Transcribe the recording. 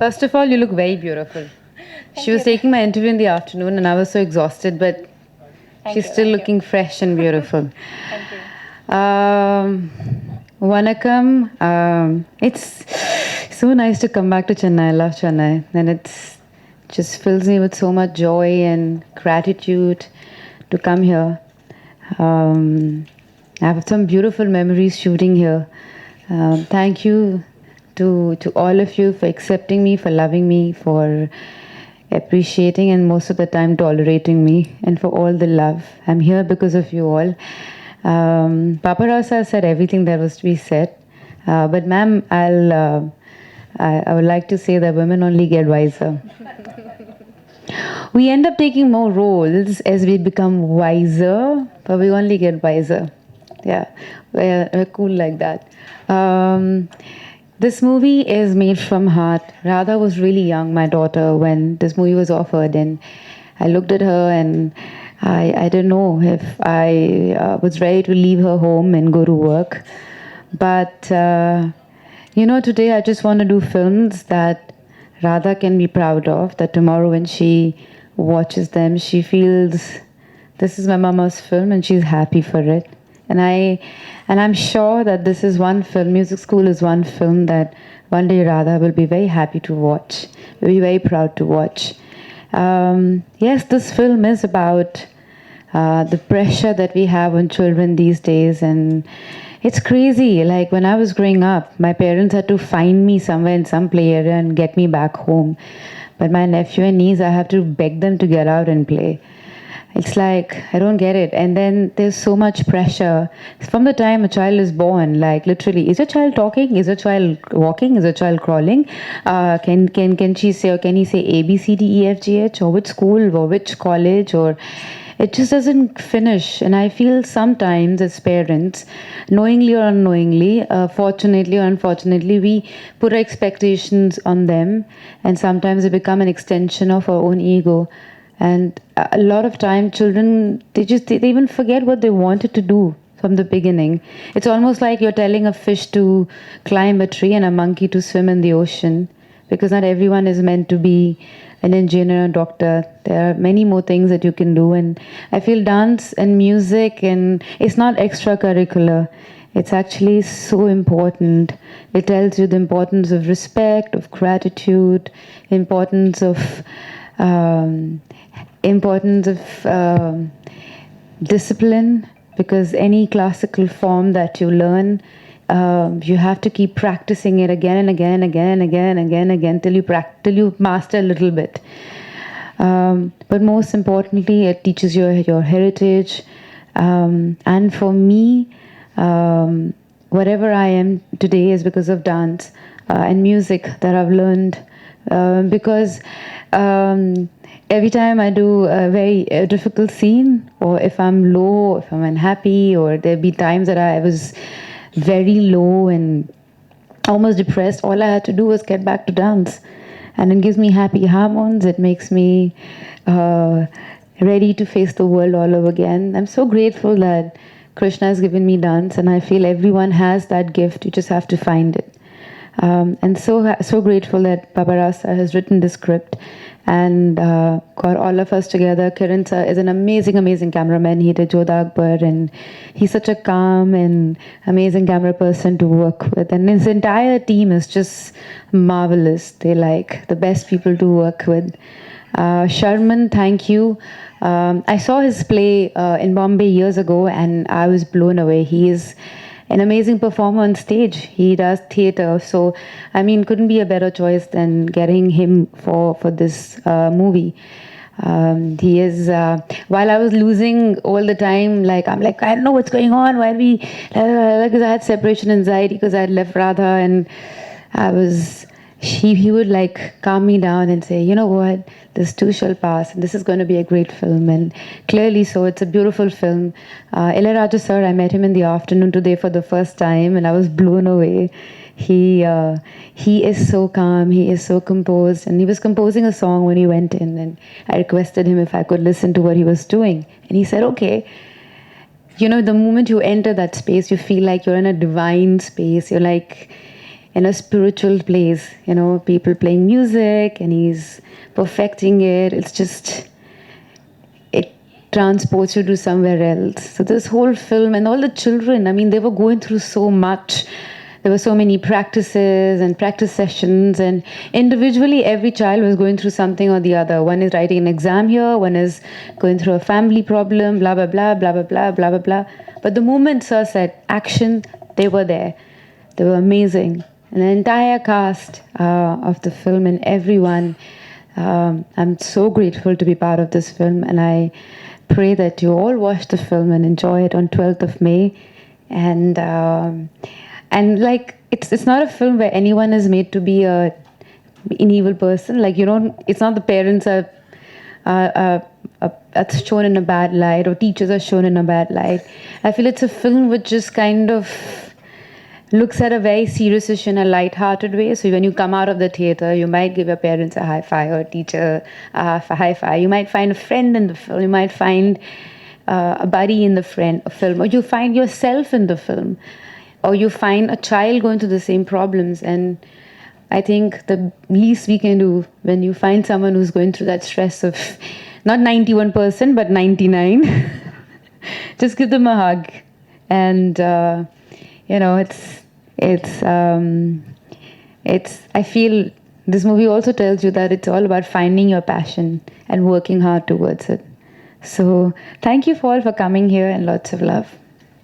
First of all, you look very beautiful. She was taking my interview in the afternoon and I was so exhausted, but she's still looking fresh and beautiful. Thank you. Vanakkam. It's so nice to come back to Chennai. I love Chennai. And it's just fills me with so much joy and gratitude to come here. I have some beautiful memories shooting here. Thank you to all of you for accepting me, for loving me, for appreciating and most of the time tolerating me, and for all the love. I'm here because of you all. Papa Rasa said everything that was to be said, but ma'am, I would like to say that women only get wiser. We end up taking more roles as we become wiser, but we only get wiser. Yeah, we're cool like that. This movie is made from heart. Radha was really young, my daughter, when this movie was offered, and I looked at her and I didn't know if I was ready to leave her home and go to work. But today I just want to do films that Radha can be proud of, that tomorrow when she watches them, she feels this is my mama's film and she's happy for it. And I'm sure that this is one film, Music School is one film that one day Radha will be very happy to watch, will be very proud to watch. Yes, this film is about the pressure that we have on children these days, and it's crazy. Like when I was growing up, my parents had to find me somewhere in some play area and get me back home. But my nephew and niece, I have to beg them to get out and play. It's like, I don't get it. And then there's so much pressure. From the time a child is born, like literally, is a child talking? Is a child walking? Is a child crawling? Can she say, or can he say A, B, C, D, E, F, G, H? Or which school, or which college, or it just doesn't finish. And I feel sometimes as parents, knowingly or unknowingly, fortunately or unfortunately, we put our expectations on them, and sometimes they become an extension of our own ego. And a lot of time children, they even forget what they wanted to do from the beginning. It's almost like you're telling a fish to climb a tree and a monkey to swim in the ocean, because not everyone is meant to be an engineer or doctor. There are many more things that you can do, and I feel dance and music, and it's not extracurricular. It's actually so important. It tells you the importance of respect, of gratitude, importance of discipline, because any classical form that you learn, you have to keep practicing it again and again and again and again and again and again till you master a little bit. But most importantly, it teaches your heritage. And for me, whatever I am today is because of dance and music that I've learned. Because every time I do a very difficult scene, or if I'm low, if I'm unhappy, or there'll be times that I was very low and almost depressed, all I had to do was get back to dance. And it gives me happy hormones. It makes me ready to face the world all over again. I'm so grateful that Krishna has given me dance, and I feel everyone has that gift. You just have to find it. And so grateful that Papa Rasa has written the script and got all of us together. Kiran sir is an amazing cameraman. He did Jodha Akbar, and he's such a calm and amazing camera person to work with. And his entire team is just marvelous. They're like the best people to work with. Sharman, thank you. I saw his play in Bombay years ago, and I was blown away. He is an amazing performer on stage. He does theater, so I mean, couldn't be a better choice than getting him for this movie. He is. While I was losing all the time, I'm like, I don't know what's going on. Why we? Because I had separation anxiety because I had left Radha, and I was. He would like calm me down and say, you know what, this too shall pass, and this is going to be a great film. And clearly so, it's a beautiful film. Ilayaraja sir, I met him in the afternoon today for the first time, and I was blown away. He is so calm, he is so composed, and he was composing a song when he went in, and I requested him if I could listen to what he was doing, and he said, okay. You know, the moment you enter that space, you feel like you're in a divine space. You're like, in a spiritual place. You know, people playing music, and he's perfecting it. It's just, it transports you to somewhere else. So this whole film and all the children, I mean, they were going through so much. There were so many practices and practice sessions, and individually every child was going through something or the other. One is writing an exam here, one is going through a family problem, blah blah blah blah blah blah blah blah blah. But the moment Sir said action, they were there. They were amazing. And the entire cast of the film and everyone, I'm so grateful to be part of this film, and I pray that you all watch the film and enjoy it on 12th of May. And like, it's not a film where anyone is made to be an evil person. Like, you don't, it's not the parents are shown in a bad light, or teachers are shown in a bad light. I feel it's a film which just kind of looks at a very serious issue in a light-hearted way. So when you come out of the theater, you might give your parents a high five, or a teacher a high five. You might find a friend in the film. You might find a buddy in the film, or you find yourself in the film, or you find a child going through the same problems. And I think the least we can do when you find someone who's going through that stress of not 91%, but 99, just give them a hug. And, you know, I feel this movie also tells you that it's all about finding your passion and working hard towards it. So thank you all for coming here, and lots of love.